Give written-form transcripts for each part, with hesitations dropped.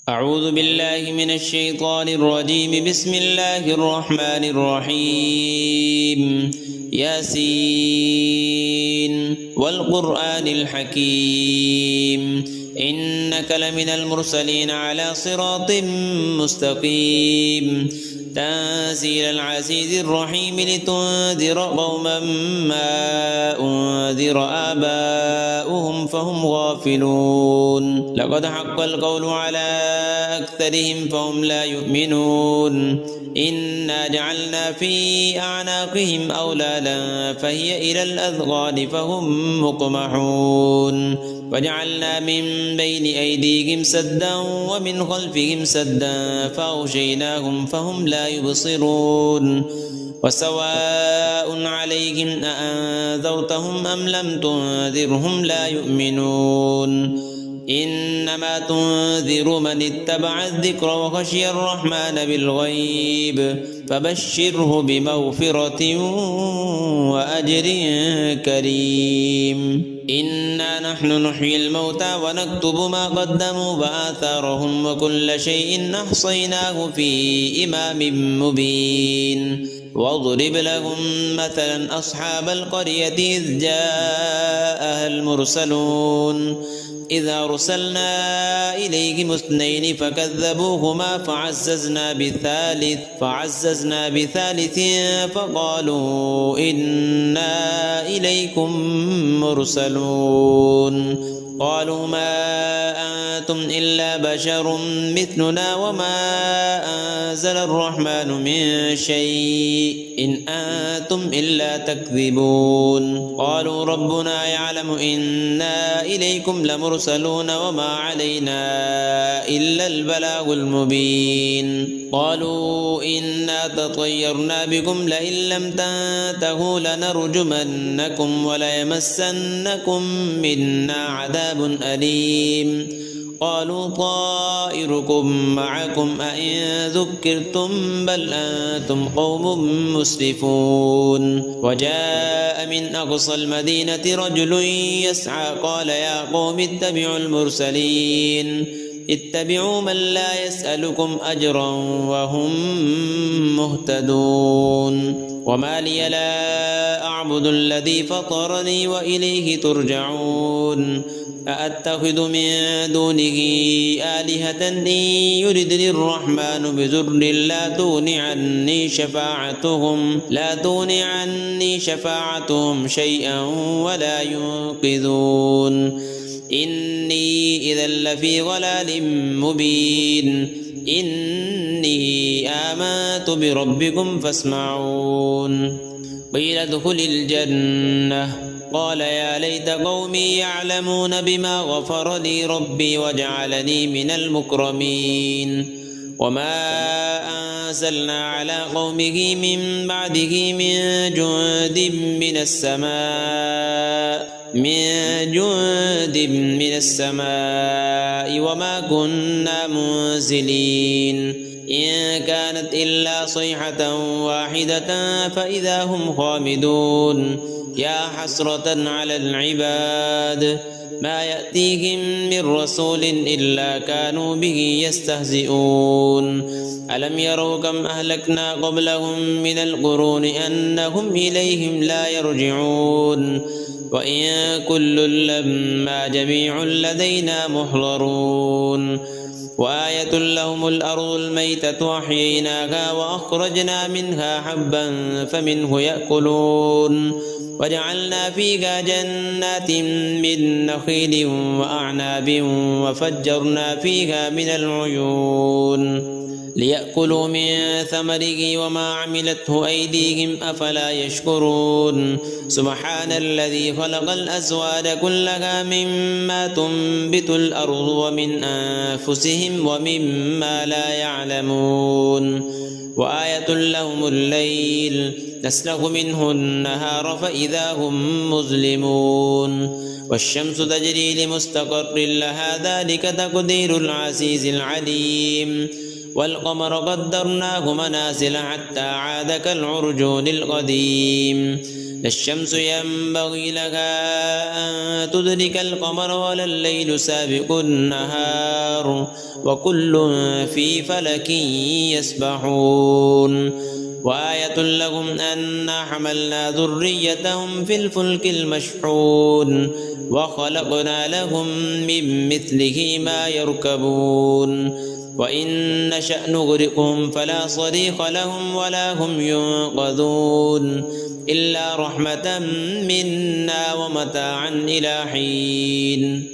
أعوذ بالله من الشيطان الرجيم. بسم الله الرحمن الرحيم. ياسين والقرآن الحكيم إنك لمن المرسلين على صراط مستقيم تنزيل العزيز الرحيم لتنذر قوما ما أنذر آباؤهم فهم غافلون. لقد حق القول على أكثرهم فهم لا يؤمنون. إنا جعلنا في أعناقهم أغلالا فهي إلى الأذقان فهم مقمحون وجعلنا من بين أيديهم سدا ومن خلفهم سدا فأغشيناهم فهم لا يبصرون. وسواء عليهم أأنذرتهم أم لم تنذرهم لا يؤمنون. إنما تنذر من اتبع الذكر وخشي الرحمن بالغيب فبشره بمغفرة وأجر كريم. إنا نحن نحيي الموتى ونكتب ما قدموا وآثارهم وكل شيء أحصيناه في إمام مبين. واضرب لهم مثلا أصحاب القرية إذ جاءها المرسلون إذ أرسلنا إليهم اثنين فكذبوهما فعززنا بثالث فقالوا إنا إليكم مرسلون. قالوا ما أنتم إلا بشر مثلنا وما أنزل الرحمن من شيء إن أنتم إلا تكذبون. قالوا ربنا يعلم إنا إليكم لمرسلون وما علينا إلا البلاغ المبين. قالوا إنا تطيرنا بكم لئن لم تنتهوا لنرجمنكم وليمسنكم منا عذاب أليم. قالوا طائركم معكم أئن ذكرتم بل أنتم قوم مسرفون. وجاء من أقصى المدينة رجل يسعى قال يا قوم اتبعوا المرسلين اتبعوا من لا يسألكم أجرا وهم مهتدون. وما لي لا أعبد الذي فطرني وإليه ترجعون. أأتخذ من دونه آلهة إن يردني الرحمن بضر لا تغن عني شفاعتهم شيئا ولا ينقذون. إني إذا لفي ضلال مبين. إني آمنت بربكم فاسمعون. قيل ادخل الجنة قال يا ليت قومي يعلمون بما غفر لي ربي وجعلني من المكرمين. وما أنزلنا على قومه من بعده من جند من السماء وما كنا منزلين. إن كانت إلا صيحة واحدة فإذا هم خامدون. يا حسرة على العباد ما يأتيهم من رسول إلا كانوا به يستهزئون. ألم يروا كم أهلكنا قبلهم من القرون أنهم إليهم لا يرجعون. وإن كل لما جميع لدينا محضرون. وآية لهم الأرض الميتة أحييناها وأخرجنا منها حبا فمنه يأكلون. وجعلنا فيها جنات من نخيل وأعناب وفجرنا فيها من العيون ليأكلوا من ثمره وما عملته أيديهم أفلا يشكرون. سبحان الذي خلق الأزواج كلها مما تنبت الأرض ومن أنفسهم ومما لا يعلمون. وآية لهم الليل نسلخ منه النهار فإذا هم مظلمون. والشمس تجري لمستقر لها ذلك تقدير العزيز العليم. والقمر قدرناه منازل حتى عاد كالعرجون القديم. لا الشمس ينبغي لها أن تدرك القمر ولا الليل سابق النهار وكل في فلك يسبحون وآية لهم أنا حملنا ذريتهم في الفلك المشحون وخلقنا لهم من مثله ما يركبون وإن نشأ نغرقهم فلا صريخ لهم ولا هم ينقذون إلا رحمة منا ومتاعا إلى حين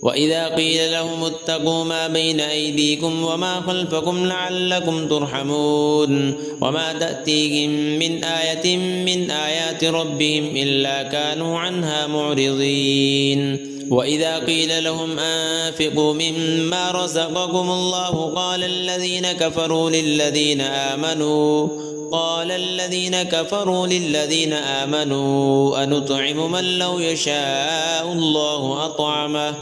وإذا قيل لهم اتقوا ما بين أيديكم وما خلفكم لعلكم ترحمون وما تأتيهم من آية من آيات ربهم إلا كانوا عنها معرضين وإذا قيل لهم أنفقوا مما رزقكم الله قال الذين كفروا للذين آمنوا أنطعم من لو يشاء الله أطعمه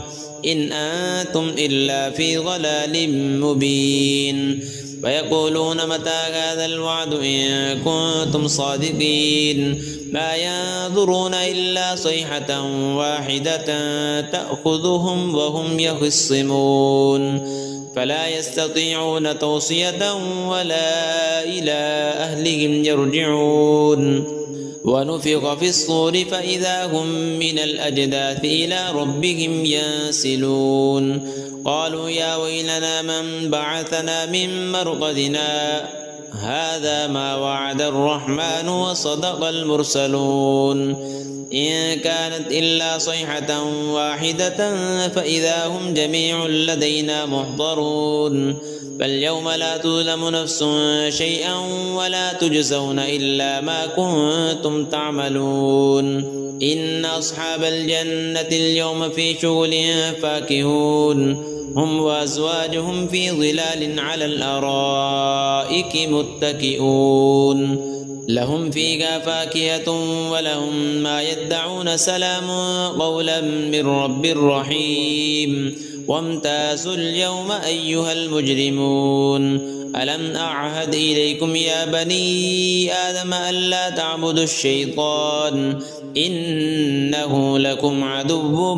إن أنتم إلا في ضلال مبين ويقولون متى هذا الوعد إن كنتم صادقين ما ينظرون إلا صيحة واحدة تأخذهم وهم يخصمون فلا يستطيعون توصية ولا إلى أهلهم يرجعون ونفخ في الصور فإذا هم من الأجداث إلى ربهم ينسلون قالوا يا ويلنا من بعثنا من مرقدنا هذا ما وعد الرحمن وصدق المرسلون إن كانت إلا صيحة واحدة فإذا هم جميع لدينا محضرون فاليوم لا تظلم نفس شيئا ولا تجزون إلا ما كنتم تعملون إن أصحاب الجنة اليوم في شغل فاكهون هم وأزواجهم في ظلال على الأرائك متكئون لهم فيها فاكهة ولهم ما يدعون سلام قولا من رب رحيم وامتازوا اليوم أيها المجرمون ألم أعهد إليكم يا بني آدم ألا تعبدوا الشيطان إنه لكم عدو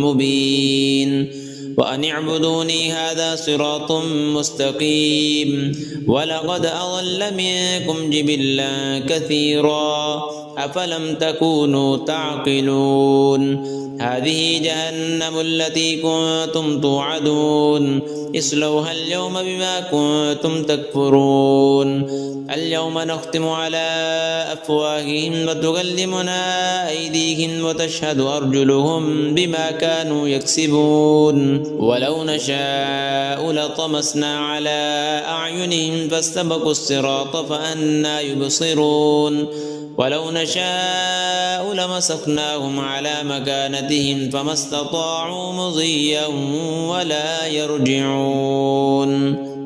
مبين وأن اعبدوني هذا صراط مستقيم ولقد أضل منكم جبلا كثيرا أفلم تكونوا تعقلون هذه جهنم التي كنتم توعدون اصلوها اليوم بما كنتم تكفرون اليوم نختم على أفواههم وتكلمنا أيديهم وتشهد أرجلهم بما كانوا يكسبون ولو نشاء لطمسنا على أعينهم فاستبقوا الصراط فأنى يبصرون ولو نشاء لمسخناهم على مكانتهم فما استطاعوا مضيا ولا يرجعون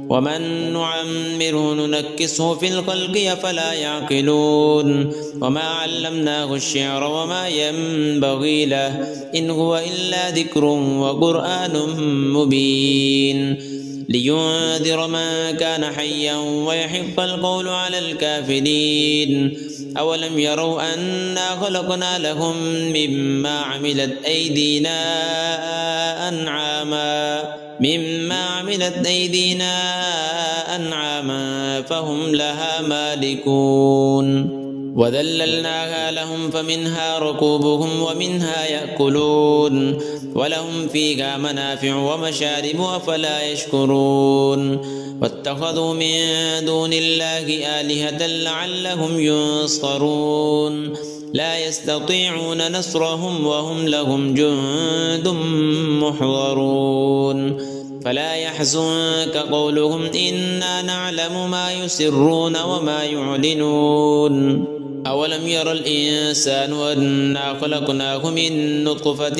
ومن نعمره ننكسه في الخلق أفلا يعقلون وما علمناه الشعر وما ينبغي له إن هو إلا ذكر وقرآن مبين لينذر من كان حيا ويحق القول على الكافرين أولم يروا أنا خلقنا لهم مما عملت أيدينا أنعاما فهم لها مالكون وذللناها لهم فمنها ركوبهم ومنها يأكلون ولهم فيها منافع ومشارب أفلا يشكرون واتخذوا من دون الله آلهة لعلهم ينصرون لا يستطيعون نصرهم وهم لهم جند محضرون فلا يحزنك قولهم إنا نعلم ما يسرون وما يعلنون أولم ير الإنسان أنا خلقناه من نطفة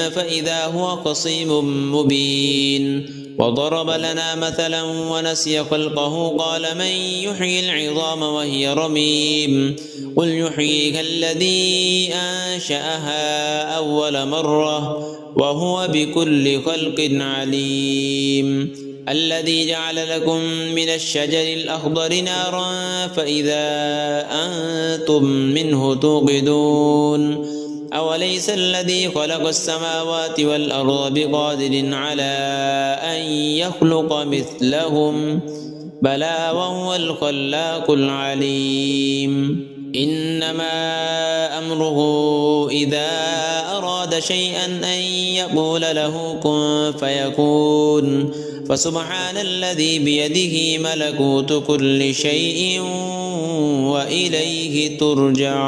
فإذا هو خصيم مبين وضرب لنا مثلا ونسي خلقه قال من يحيي العظام وهي رميم قل يحييها الذي أنشأها أول مرة وهو بكل خلق عليم الذي جعل لكم من الشجر الأخضر نارا فإذا أنتم منه توقدون أوليس الذي خلق السماوات والأرض بقادر على أن يخلق مثلهم بلى وهو الخلاق العليم إنما أمره إذا أراد شيئا أن يقول له كن فيكون فسبحان الذي بيده ملكوت كل شيء وإليه ترجعون.